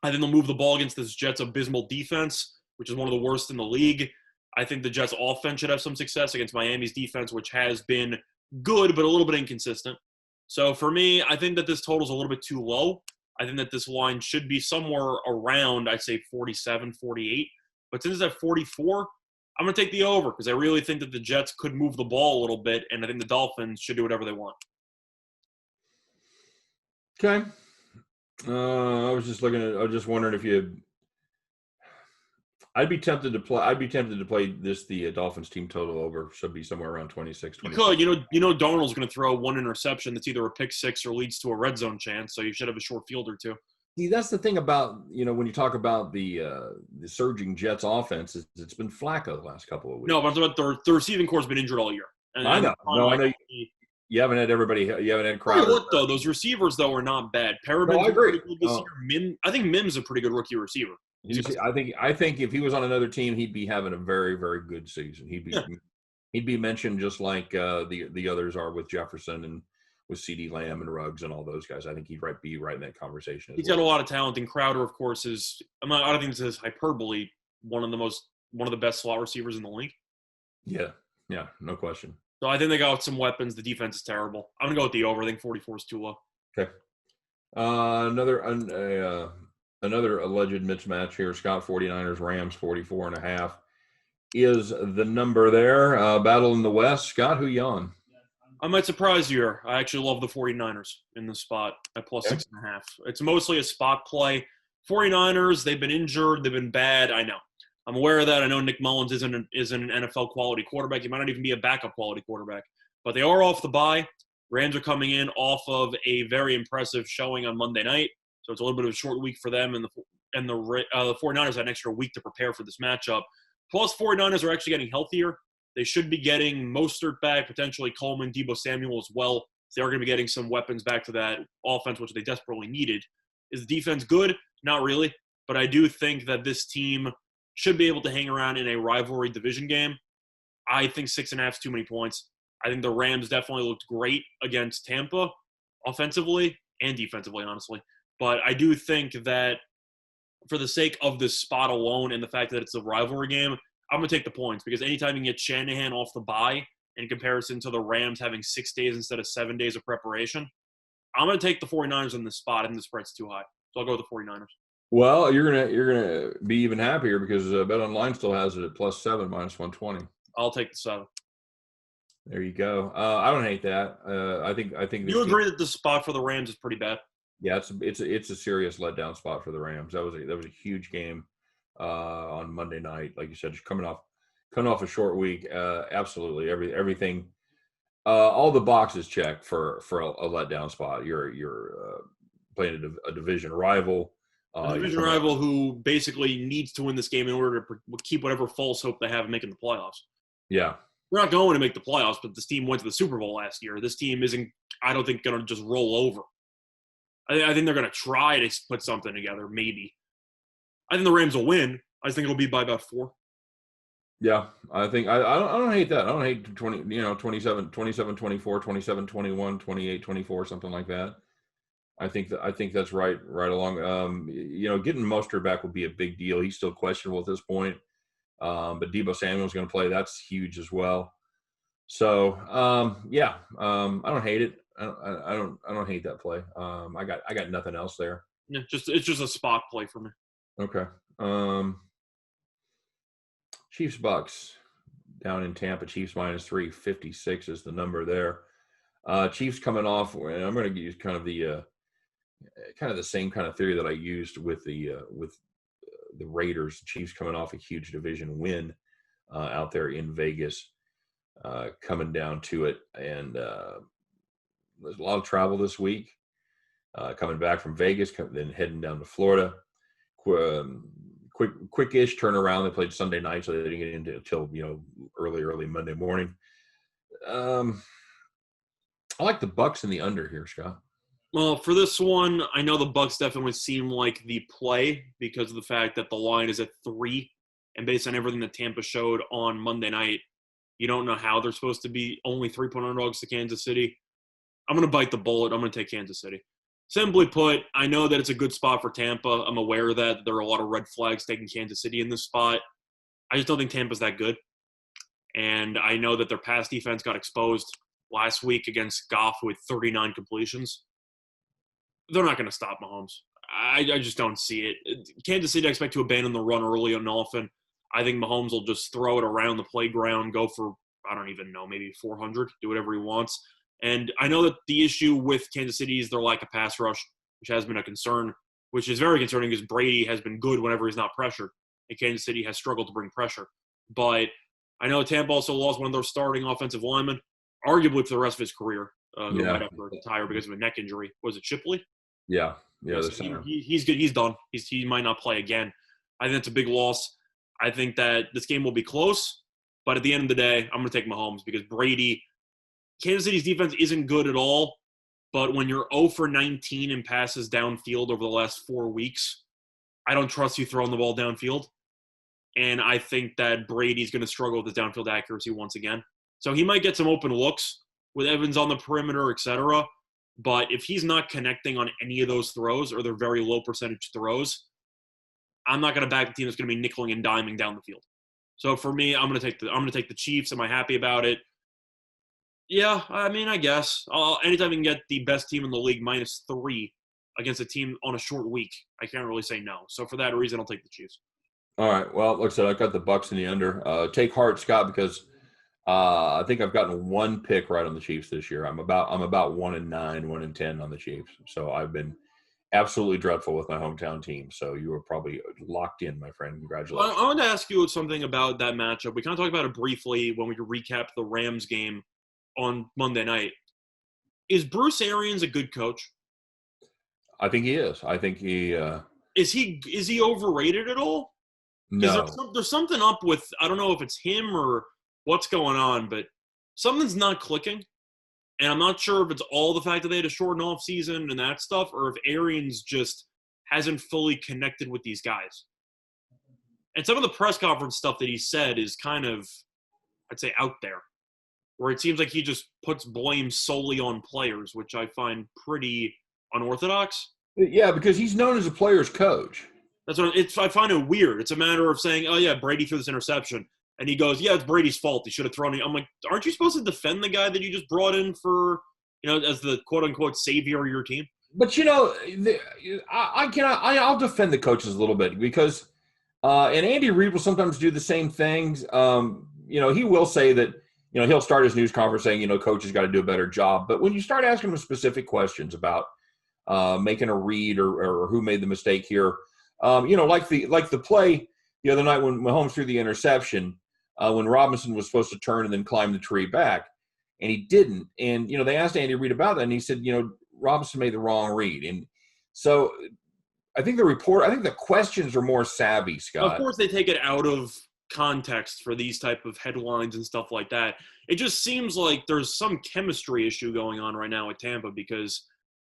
I think they'll move the ball against this Jets abysmal defense, which is one of the worst in the league. I think the Jets offense should have some success against Miami's defense, which has been good, but a little bit inconsistent. So for me, I think that this total is a little bit too low. I think that this line should be somewhere around, I'd say 47, 48. But since it's at 44, I'm going to take the over because I really think that the Jets could move the ball a little bit, and I think the Dolphins should do whatever they want. Okay. I was just wondering if you. I'd be tempted to play the Dolphins team total over. Should be somewhere around 26. You could, Darnold's going to throw one interception that's either a pick six or leads to a red zone chance, so you should have a short field or two. See, that's the thing about when you talk about the surging Jets offense, it's been Flacco the last couple of weeks. No, but the receiving core has been injured all year. I know. I know. You haven't had everybody. You haven't had Crowder. Look, though, those receivers though are not bad. Perriman's pretty good this year. I think Mims is a pretty good rookie receiver. I think if he was on another team, he'd be having a very, very good season. He'd be mentioned just like the others are with Jefferson and with CeeDee Lamb and Ruggs and all those guys. I think he'd be right in that conversation. He's got a lot of talent, and Crowder, of course, is. I don't think this is hyperbole. One of the best slot receivers in the league. Yeah, no question. So I think they got some weapons. The defense is terrible. I'm gonna go with the over. I think 44 is too low. Okay. Another alleged mismatch here. Scott, 49ers, Rams, 44.5 is the number there. Battle in the West. Scott, who you on? I might surprise you here. I actually love the 49ers in this spot at plus 6.5. It's mostly a spot play. 49ers, they've been injured. They've been bad. I know. I'm aware of that. I know Nick Mullins isn't an NFL quality quarterback. He might not even be a backup quality quarterback. But they are off the bye. Rams are coming in off of a very impressive showing on Monday night. So it's a little bit of a short week for them. And the 49ers had an extra week to prepare for this matchup. Plus, 49ers are actually getting healthier. They should be getting Mostert back, potentially Coleman, Deebo Samuel as well. So they are going to be getting some weapons back to that offense, which they desperately needed. Is the defense good? Not really. But I do think that this team should be able to hang around in a rivalry division game. I think 6.5 is too many points. I think the Rams definitely looked great against Tampa offensively and defensively, honestly. But I do think that for the sake of this spot alone and the fact that it's a rivalry game, I'm going to take the points because anytime you can get Shanahan off the bye in comparison to the Rams having 6 days instead of 7 days of preparation, I'm going to take the 49ers in this spot. I think the spread's too high. So I'll go with the 49ers. Well, you're gonna be even happier because BetOnline still has it at +7 -120. I'll take the 7. There you go. I don't hate that. I think you agree that the spot for the Rams is pretty bad. Yeah, it's a serious letdown spot for the Rams. That was a huge game on Monday night, like you said, just coming off a short week. Absolutely, everything, all the boxes checked for a letdown spot. You're playing a division rival. A division rival who basically needs to win this game in order to keep whatever false hope they have of making the playoffs. Yeah. We're not going to make the playoffs, but this team went to the Super Bowl last year. This team isn't, I don't think, going to just roll over. I think they're going to try to put something together, maybe. I think the Rams will win. I just think it'll be by about 4. Yeah, I think I don't hate that. I don't hate 27-24, 27-21, 28-24, something like that. I think that's right along. Getting Mostert back will be a big deal. He's still questionable at this point. But Deebo Samuel's going to play. That's huge as well. So I don't hate it. I don't hate that play. I got nothing else there. Yeah, it's just a spot play for me. Okay. Chiefs Bucks down in Tampa. Chiefs -3, 56 is the number there. Chiefs coming off. And I'm going to use kind of the same kind of theory that I used with the Raiders. The Chiefs coming off a huge division win out there in Vegas, coming down to it, and there's a lot of travel this week. Coming back from Vegas, then heading down to Florida. Quick-ish turnaround. They played Sunday night, so they didn't get into it until early Monday morning. I like the Bucks in the under here, Scott. Well, for this one, I know the Bucks definitely seem like the play because of the fact that the line is at 3, and based on everything that Tampa showed on Monday night, you don't know how they're supposed to be only 3-point underdogs to Kansas City. I'm going to bite the bullet. I'm going to take Kansas City. Simply put, I know that it's a good spot for Tampa. I'm aware of that. There are a lot of red flags taking Kansas City in this spot. I just don't think Tampa's that good. And I know that their pass defense got exposed last week against Goff with 39 completions. They're not going to stop Mahomes. I just don't see it. Kansas City, I expect to abandon the run early and often. I think Mahomes will just throw it around the playground, go for, I don't even know, maybe 400, do whatever he wants. And I know that the issue with Kansas City is their lack of pass rush, which has been a concern, which is very concerning because Brady has been good whenever he's not pressured, and Kansas City has struggled to bring pressure. But I know Tampa also lost one of their starting offensive linemen, arguably for the rest of his career, who might have to retire because of a neck injury. Was it Shipley? Yeah. So he's good. He's done. He might not play again. I think that's a big loss. I think that this game will be close, but at the end of the day, I'm going to take Mahomes because Brady, Kansas City's defense isn't good at all, but when you're 0 for 19 in passes downfield over the last 4 weeks, I don't trust you throwing the ball downfield. And I think that Brady's going to struggle with his downfield accuracy once again. So he might get some open looks with Evans on the perimeter, etc. But if he's not connecting on any of those throws or they're very low percentage throws, I'm not going to back the team that's going to be nickeling and diming down the field. So for me, I'm going to take the Chiefs. Am I happy about it? Yeah, I mean, I guess. Anytime you can get the best team in the league -3 against a team on a short week, I can't really say no. So for that reason, I'll take the Chiefs. All right. Well, like I said, I've got the Bucks in the under. Take heart, Scott, because I think I've gotten one pick right on the Chiefs this year. I'm about 1-9, 1-10 on the Chiefs. So I've been absolutely dreadful with my hometown team. So you were probably locked in, my friend. Congratulations. I want to ask you something about that matchup. We kind of talked about it briefly when we recapped the Rams game on Monday night. Is Bruce Arians a good coach? I think he is. I think he is he overrated at all? No. There's something up with, I don't know if it's him or what's going on, but something's not clicking. And I'm not sure if it's all the fact that they had a shortened off season and that stuff, or if Arians just hasn't fully connected with these guys. And some of the press conference stuff that he said is kind of, I'd say, out there, where it seems like he just puts blame solely on players, which I find pretty unorthodox. Yeah, because he's known as a player's coach. That's what I find it weird. It's a matter of saying, oh, yeah, Brady threw this interception. And he goes, yeah, it's Brady's fault. He should have thrown it. I'm like, aren't you supposed to defend the guy that you just brought in for, as the quote-unquote savior of your team? But, I'll defend the coaches a little bit because and Andy Reid will sometimes do the same things. He will say that, he'll start his news conference saying, coaches got to do a better job. But when you start asking him specific questions about making a read or who made the mistake here, like the play the other night when Mahomes threw the interception, when Robinson was supposed to turn and then climb the tree back, and he didn't. And, they asked Andy Reid about that, and he said, Robinson made the wrong read. And so I think the questions are more savvy, Scott. Of course they take it out of context for these type of headlines and stuff like that. It just seems like there's some chemistry issue going on right now at Tampa because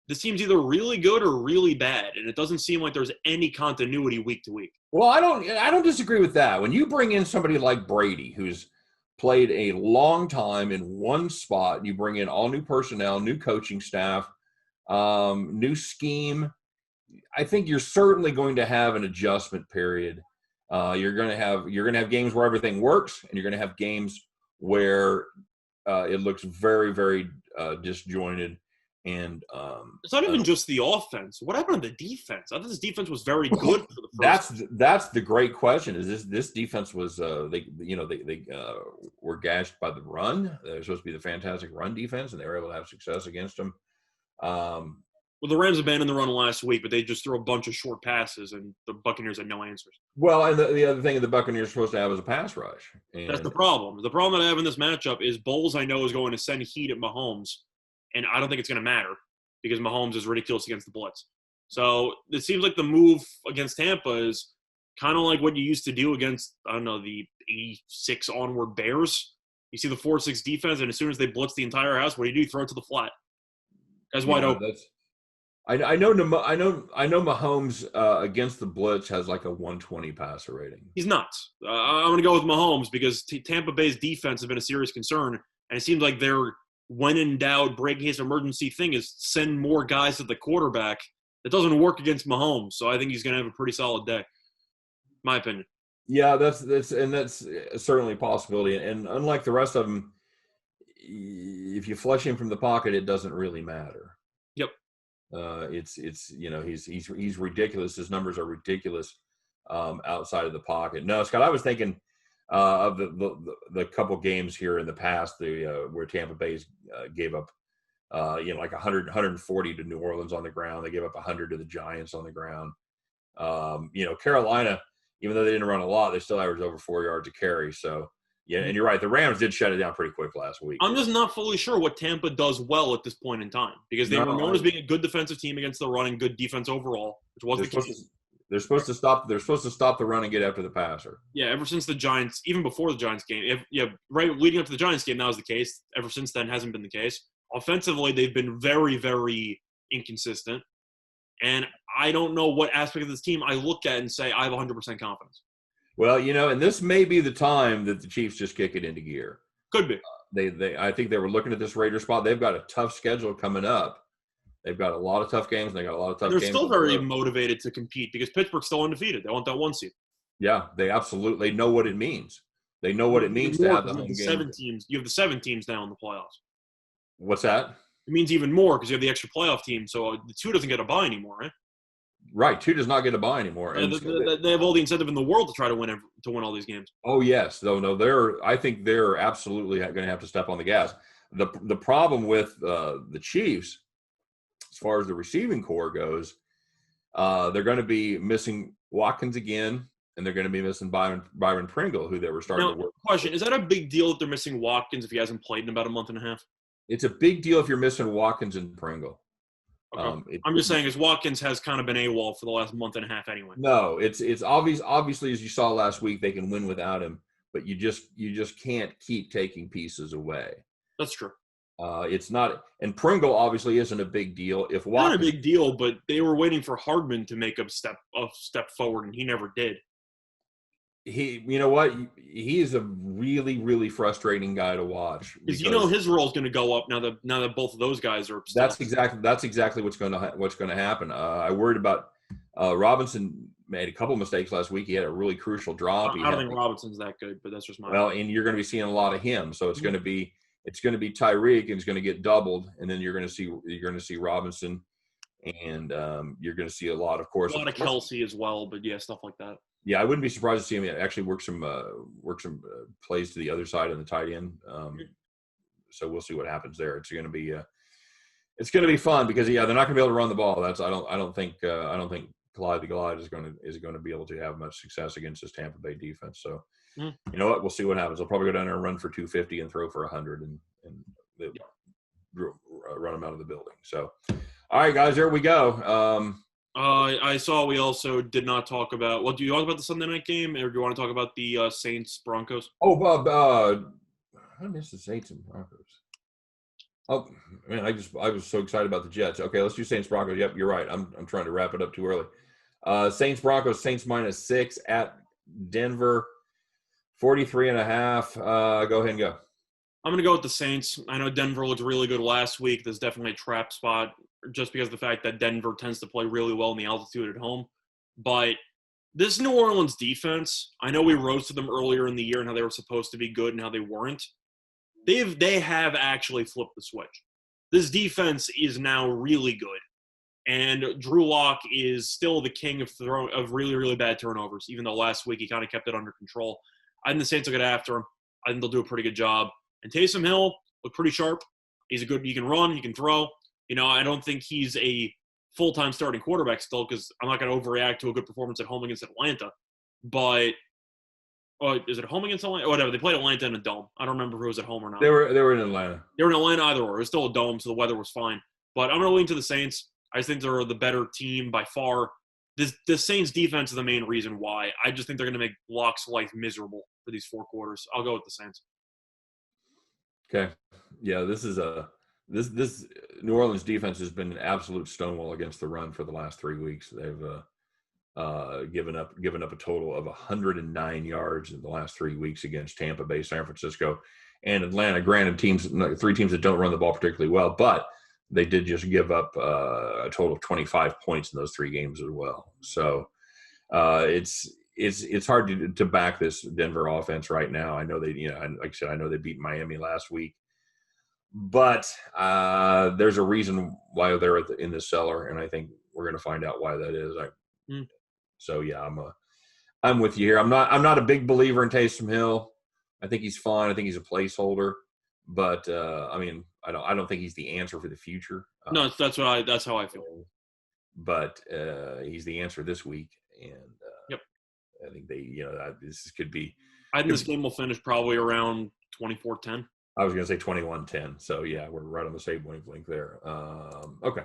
this team's either really good or really bad, and it doesn't seem like there's any continuity week to week. Well, I don't disagree with that. When you bring in somebody like Brady, who's played a long time in one spot, you bring in all new personnel, new coaching staff, new scheme, I think you're certainly going to have an adjustment period. You're going to have games where everything works, and you're going to have games where it looks very, very disjointed. And it's not even just the offense. What happened to the defense? I thought this defense was very good for the first. That's the great question. Is this defense was they were gashed by the run? They're supposed to be the fantastic run defense, and they were able to have success against them. Well, the Rams abandoned the run last week, but they just threw a bunch of short passes, and the Buccaneers had no answers. Well, and the other thing the Buccaneers are supposed to have is a pass rush. And that's the problem. The problem that I have in this matchup is Bowles, I know, is going to send heat at Mahomes, and I don't think it's going to matter because Mahomes is ridiculous against the blitz. So it seems like the move against Tampa is kind of like what you used to do against, I don't know, the 86 onward Bears. You see the 4-6 defense, and as soon as they blitz the entire house, what do? You throw it to the flat. That's wide open. I know Mahomes against the blitz has like a 120 passer rating. He's nuts. I'm going to go with Mahomes because Tampa Bay's defense has been a serious concern, and it seems like their when in doubt break case emergency thing is send more guys to the quarterback. That doesn't work against Mahomes, so I think he's going to have a pretty solid day. My opinion. Yeah, that's certainly a possibility. And unlike the rest of them, if you flush him from the pocket, it doesn't really matter. Yep. He's ridiculous. His numbers are ridiculous outside of the pocket. No, Scott, I was thinking of the couple games here in the past, where Tampa Bay gave up, like 140 to New Orleans on the ground. They gave up 100 to the Giants on the ground. Carolina, even though they didn't run a lot, they still averaged over 4 yards a carry. So, yeah, and you're right. The Rams did shut it down pretty quick last week. I'm just not fully sure what Tampa does well at this point in time, because they were known as being a good defensive team against the run and good defense overall, which was the case. They're supposed to stop the run and get after the passer. Yeah, ever since the Giants, even before the Giants game, right leading up to the Giants game, that was the case. Ever since then, hasn't been the case. Offensively, they've been very, very inconsistent. And I don't know what aspect of this team I look at and say I have 100% confidence. Well, and this may be the time that the Chiefs just kick it into gear. Could be. I think they were looking at this Raiders spot. They've got a tough schedule coming up. They've got a lot of tough games. And they got a lot of tough games. They're still very motivated to compete because Pittsburgh's still undefeated. They want that 1 seed. Yeah, they absolutely know what it means. They know what it means to have the home game. 7 teams. You have the 7 teams now in the playoffs. What's that? It means even more because you have the extra playoff team. So the 2 doesn't get a bye anymore, right? Right, 2 does not get a bye anymore. And they have all the incentive in the world to try to win all these games. Oh yes, no, I think they're absolutely going to have to step on the gas. The problem with the Chiefs, as far as the receiving core goes, they're going to be missing Watkins again, and they're going to be missing Byron Pringle, who they were starting to work. Question: is that a big deal that they're missing Watkins if he hasn't played in about a month and a half? It's a big deal if you're missing Watkins and Pringle. Okay. I'm just saying, as Watkins has kind of been AWOL for the last month and a half anyway. No, it's obvious. Obviously, as you saw last week, they can win without him, but you just can't keep taking pieces away. That's true. It's not, and Pringle obviously isn't a big deal. If Watkins, not a big deal, but they were waiting for Hardman to make a step forward, and he never did. You know what? He is a really, really frustrating guy to watch. Because his role is going to go up now that both of those guys are. That's exactly what's going to happen. I worried about Robinson. Made a couple mistakes last week. He had a really crucial drop. I don't think Robinson's that good, but that's just my. Well, and you're going to be seeing a lot of him, so it's going to be Tyreek, and he's going to get doubled, and then you're going to see Robinson, and you're going to see a lot of Kelsey as well, but yeah, stuff like that. Yeah, I wouldn't be surprised to see him actually work some plays to the other side on the tight end. So we'll see what happens there. It's going to be fun because they're not going to be able to run the ball. I don't think Clyde the Glide is going to be able to have much success against this Tampa Bay defense. So you know what? We'll see what happens. They'll probably go down there and run for 250 and throw for 100 and run them out of the building. So all right, guys, there we go. I saw we also did not talk about – well, do you talk about the Sunday night game, or do you want to talk about the Saints-Broncos? Oh, I missed the Saints and Broncos. Oh, man, I was so excited about the Jets. Okay, let's do Saints-Broncos. Yep, you're right. I'm trying to wrap it up too early. Saints-Broncos, Saints -6 at Denver, 43.5. Go ahead and go. I'm going to go with the Saints. I know Denver looked really good last week. There's definitely a trap spot just because of the fact that Denver tends to play really well in the altitude at home. But this New Orleans defense, I know we roasted them earlier in the year and how they were supposed to be good and how they weren't. They have actually flipped the switch. This defense is now really good. And Drew Lock is still the king of really, really bad turnovers, even though last week he kind of kept it under control. I think the Saints will get after him. I think they'll do a pretty good job. And Taysom Hill looked pretty sharp. He can run, he can throw. I don't think he's a full-time starting quarterback still because I'm not going to overreact to a good performance at home against Atlanta. But is it home against Atlanta? Whatever. They played Atlanta in a dome. I don't remember who was at home or not. They were in Atlanta. They were in Atlanta either or. It was still a dome, so the weather was fine. But I'm going to lean to the Saints. I just think they're the better team by far. The Saints defense is the main reason why. I just think they're going to make Lock's life miserable for these 4 quarters. I'll go with the Saints. this New Orleans defense has been an absolute stonewall against the run for the last 3 weeks. They've given up a total of 109 yards in the last 3 weeks against Tampa Bay, San Francisco, and Atlanta. Granted, 3 teams that don't run the ball particularly well, but they did just give up a total of 25 points in those 3 games as well. So it's hard to back this Denver offense right now. I know like I said, I know they beat Miami last week, but there's a reason why they're in the cellar, and I think we're going to find out why that is. So yeah, I'm with you here. I'm not a big believer in Taysom Hill. I think he's fine. I think he's a placeholder, but I mean, I don't think he's the answer for the future. No, that's how I feel. But he's the answer this week, and Yep. I think this could be. I think this game will finish probably around 24-10. I was going to say 21-10. So yeah, we're right on the same wavelength there. Okay,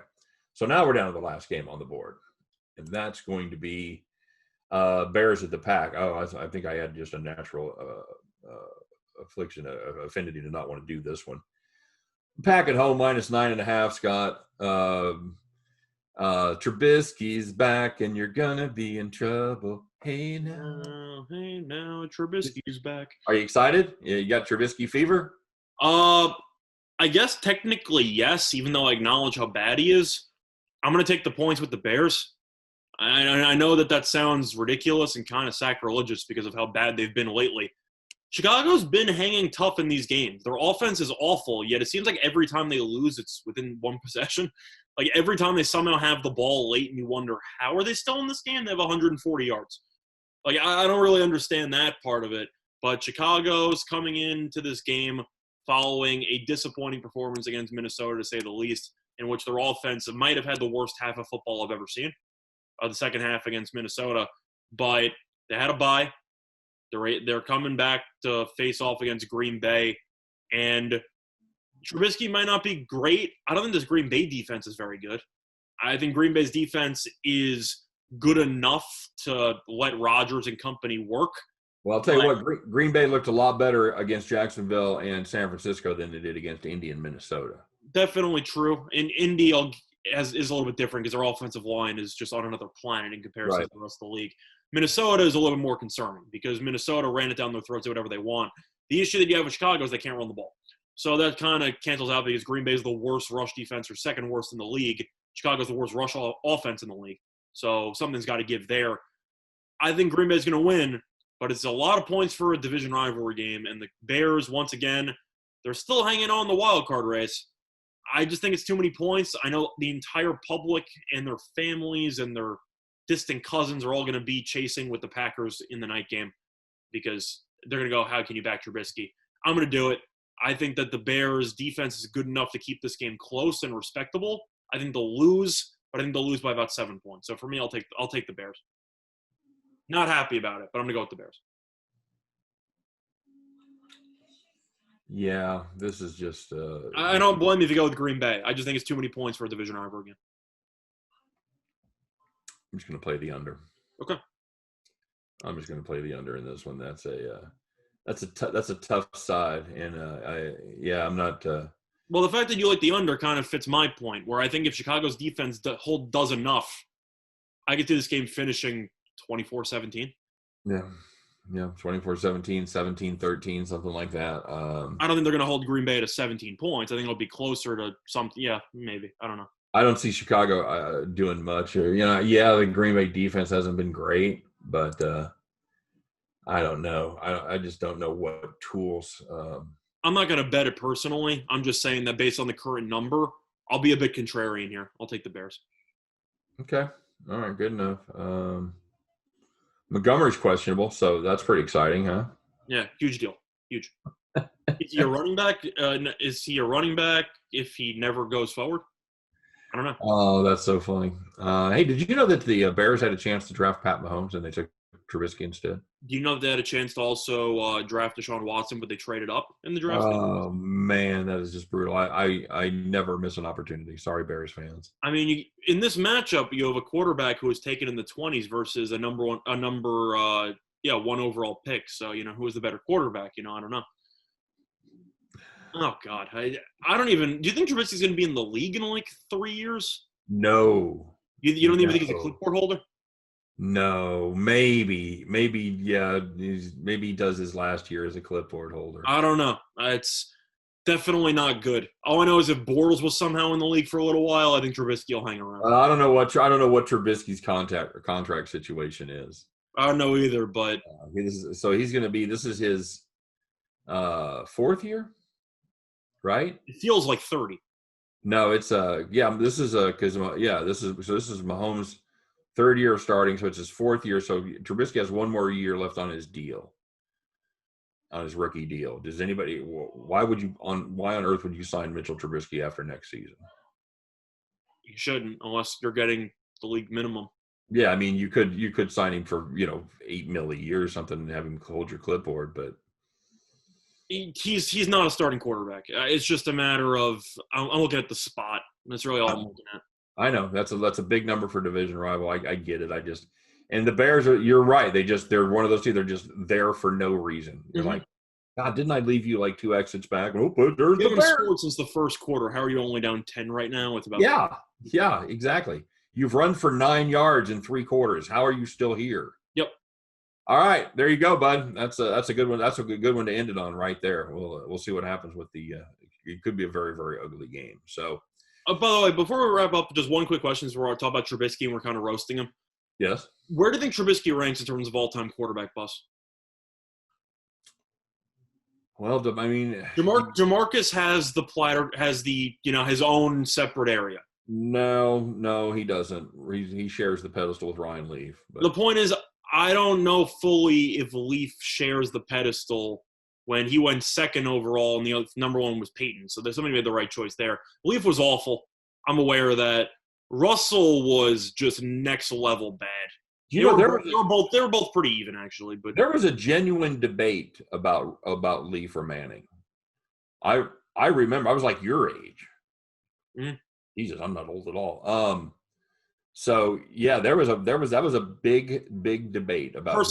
so now we're down to the last game on the board, and that's going to be Bears at the Pack. Oh, I think I had just a natural affinity to not want to do this one. Pack at home -9.5. Scott, Trubisky's back, and you're gonna be in trouble. Hey now, Trubisky's back. Are you excited? You got Trubisky fever? I guess technically yes, even though I acknowledge how bad he is. I'm gonna take the points with the Bears. I know that sounds ridiculous and kind of sacrilegious because of how bad they've been lately. Chicago's been hanging tough in these games. Their offense is awful, yet it seems like every time they lose, it's within one possession. Like every time they somehow have the ball late and you wonder, how are they still in this game? They have 140 yards. Like I don't really understand that part of it. But Chicago's coming into this game following a disappointing performance against Minnesota, to say the least, in which their offense might have had the worst half of football I've ever seen. The second half against Minnesota, but they had a bye. They're coming back to face off against Green Bay, and Trubisky might not be great. I don't think this Green Bay defense is very good. I think Green Bay's defense is good enough to let Rodgers and company work. Well, I'll tell you what, Green Bay looked a lot better against Jacksonville and San Francisco than they did against Indy and Minnesota. Definitely true. And Indy is a little bit different because their offensive line is just on another planet in comparison to the rest of the league. Minnesota is a little bit more concerning because Minnesota ran it down their throats, do whatever they want. The issue that you have with Chicago is they can't run the ball. So that kind of cancels out because Green Bay is the worst rush defense or second worst in the league. Chicago's the worst rush offense in the league. So something's got to give there. I think Green Bay's going to win, but it's a lot of points for a division rivalry game. And the Bears, once again, they're still hanging on the wild card race. I just think it's too many points. I know the entire public and their families and their distant cousins are all going to be chasing with the Packers in the night game because they're going to go, how can you back Trubisky? I'm going to do it. I think that the Bears' defense is good enough to keep this game close and respectable. I think they'll lose, but I think they'll lose by about 7 points. So for me, I'll take the Bears. Not happy about it, but I'm going to go with the Bears. Yeah, this is just I don't blame you if you go with Green Bay. I just think it's too many points for a division rivalry game. I'm just going to play the under. Okay. I'm just going to play the under in this one. That's a tough side, and I'm not. Well, the fact that you like the under kind of fits my point, where I think if Chicago's defense does enough, I could see this game finishing 24-17. Yeah. Yeah, 24-17, 17-13, something like that. I don't think they're going to hold Green Bay to 17 points. I think it'll be closer to something. Yeah, maybe. I don't know. I don't see Chicago doing much. The Green Bay defense hasn't been great, but I don't know. I just don't know what tools. I'm not going to bet it personally. I'm just saying that based on the current number, I'll be a bit contrarian here. I'll take the Bears. Okay. All right. Good enough. Montgomery's questionable, so that's pretty exciting, huh? Yeah, huge deal. Huge. Is he a running back? Is he a running back if he never goes forward? I don't know. Oh, that's so funny. Hey, did you know that the Bears had a chance to draft Pat Mahomes and they took Trubisky instead? Do you know that they had a chance to also draft Deshaun Watson, but they traded up in the draft? Oh, man, that is just brutal. I never miss an opportunity. Sorry, Bears fans. I mean, in this matchup, you have a quarterback who was taken in the 20s versus a number one overall pick. So, who was the better quarterback? I don't know. Oh, God. I don't even – do you think Trubisky's going to be in the league in like 3 years? No. You don't even think he's a clipboard holder? No, maybe, yeah. Maybe he does his last year as a clipboard holder. I don't know. It's definitely not good. All I know is if Bortles was somehow in the league for a little while, I think Trubisky will hang around. I don't know what Trubisky's contract situation is. I don't know either, but this is his fourth year, right? It feels like 30. No, it's this is Mahomes' third year of starting, so it's his fourth year. So Trubisky has one more year left on his deal, on his rookie deal. Does anybody? Why on earth would you sign Mitchell Trubisky after next season? You shouldn't, unless you're getting the league minimum. Yeah, I mean, you could sign him for $8 million a year or something and have him hold your clipboard, but he's not a starting quarterback. It's just a matter of I'm looking at the spot. That's really all I'm looking at. I know that's a big number for division rival. I get it. And the Bears are. You're right. They're one of those two. They're just there for no reason. You're like, God, didn't I leave you like 2 exits back? Oh, but there's the Bears. Scored since the first quarter. How are you only down 10 right now? It's about yeah, exactly. You've run for 9 yards in 3 quarters. How are you still here? Yep. All right, there you go, bud. That's a good one. That's a good one to end it on right there. We'll see what happens with the. It could be a very, very ugly game. So. By the way, before we wrap up, just one quick question. So we're talking about Trubisky and we're kind of roasting him. Yes. Where do you think Trubisky ranks in terms of all-time quarterback bust? Well, I mean, Jamarcus has the platter, has the his own separate area. No, he doesn't. He shares the pedestal with Ryan Leaf. But. The point is, I don't know fully if Leaf shares the pedestal when he went second overall and the number one was Peyton. So there's somebody made the right choice there. Leaf was awful. I'm aware of that. Russell was just next level bad. They were both pretty even actually, but there was a genuine debate about Leaf or Manning. I remember I was like your age. Mm-hmm. Jesus, I'm not old at all. So yeah, that was a big debate about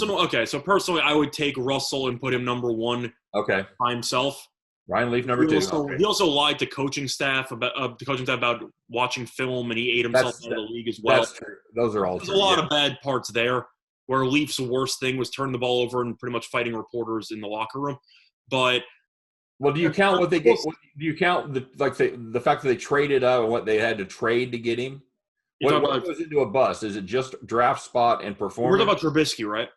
So personally, I would take Russell and put him number one. Okay. By himself. Ryan Leaf number 2. He also lied to coaching staff about watching film, and he ate himself out of the league as well. That's true. Those are all true. There's a lot of bad parts there, where Leaf's worst thing was turning the ball over and pretty much fighting reporters in the locker room. But do you count what they get? Do you count the fact that they traded out and what they had to trade to get him? What goes into a bust? Is it just draft spot and performance? We're talking about Trubisky, right?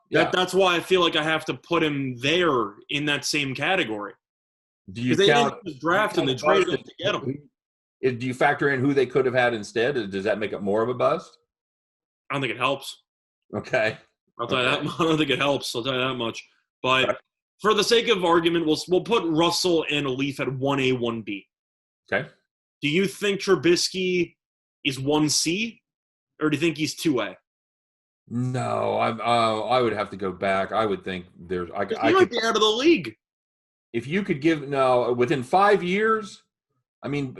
Yeah. That's why I feel like I have to put him there in that same category. Do you count the draft and they traded him to get him? Do you factor in who they could have had instead? Does that make it more of a bust? I don't think it helps. Okay. I'll tell you that. I don't think it helps. I'll tell you that much. But for the sake of argument, we'll put Russell and Leaf at 1A, 1B. Okay. Do you think Trubisky is 1C, or do you think he's 2A? No, I would have to go back. I would think there's. He might be out of the league. If you could give within 5 years, I mean,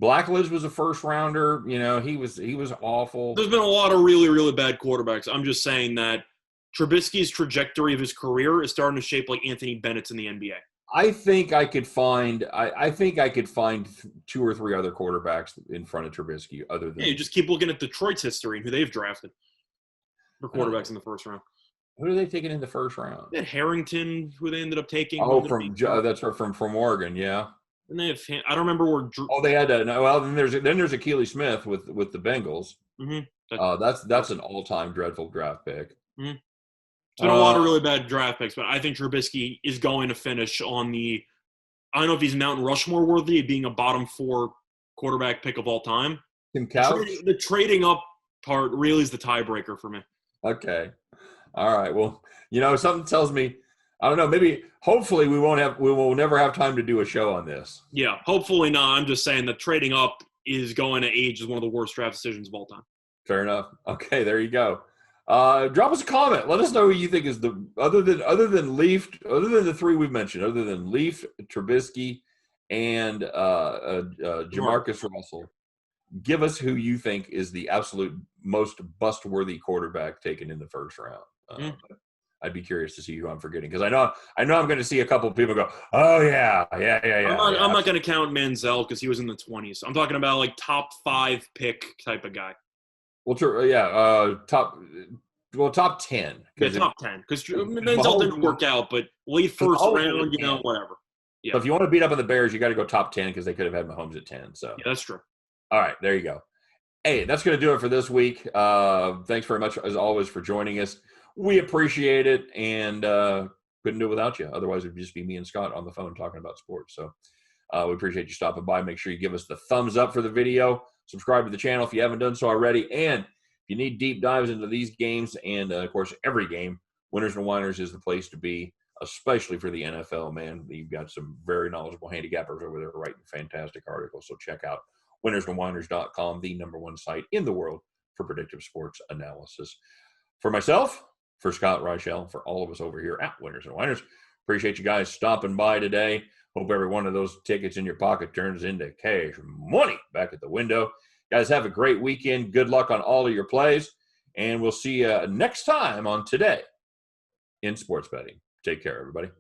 Blackledge was a first rounder. He was awful. There's been a lot of really, really bad quarterbacks. I'm just saying that Trubisky's trajectory of his career is starting to shape like Anthony Bennett's in the NBA. I think I could find. I think I could find 2 or 3 other quarterbacks in front of Trubisky. Other than you just keep looking at Detroit's history and who they've drafted for quarterbacks in the first round. Who are they taking in the first round? They had Harrington, who they ended up taking. That's from Oregon, yeah. And they have. I don't remember where. They had then there's Akili Smith with the Bengals. Mm-hmm. That's an all-time dreadful draft pick. Mm-hmm. It's been a lot of really bad draft picks, but I think Trubisky is going to finish on the. I don't know if he's Mount Rushmore worthy of being a bottom 4 quarterback pick of all time. Tim Couch? The trading up part really is the tiebreaker for me. Okay. All right. Well, something tells me, I don't know, maybe hopefully we will never have time to do a show on this. Yeah, hopefully not. I'm just saying that trading up is going to age as one of the worst draft decisions of all time. Fair enough. Okay, there you go. Drop us a comment. Let us know who you think is other than Leaf, other than the 3 we've mentioned, other than Leaf, Trubisky, and Jamarcus Russell. Give us who you think is the absolute most bust-worthy quarterback taken in the first round. I'd be curious to see who I'm forgetting because I know I'm going to see a couple of people go, oh yeah. I'm not going to count Manziel because he was in the 20s. I'm talking about like top 5 pick type of guy. Well, top 10. Yeah, top 10 because Manziel didn't work out, but late first round, whatever. Yeah. So if you want to beat up on the Bears, you got to go top 10 because they could have had Mahomes at 10. So yeah, that's true. All right, there you go. Hey, that's going to do it for this week. Thanks very much, as always, for joining us. We appreciate it, and couldn't do it without you. Otherwise, it would just be me and Scott on the phone talking about sports. So we appreciate you stopping by. Make sure you give us the thumbs up for the video. Subscribe to the channel if you haven't done so already. And if you need deep dives into these games and, of course, every game, Winners and Winers is the place to be, especially for the NFL, man. You've got some very knowledgeable handicappers over there writing fantastic articles. So check out winnersandwiners.com, the #1 site in the world for predictive sports analysis. For myself, for Scott Reichel, for all of us over here at Winners and Winers, appreciate you guys stopping by today. Hope every one of those tickets in your pocket turns into cash money back at the window. Guys, have a great weekend. Good luck on all of your plays. And we'll see you next time on Today in Sports Betting. Take care, everybody.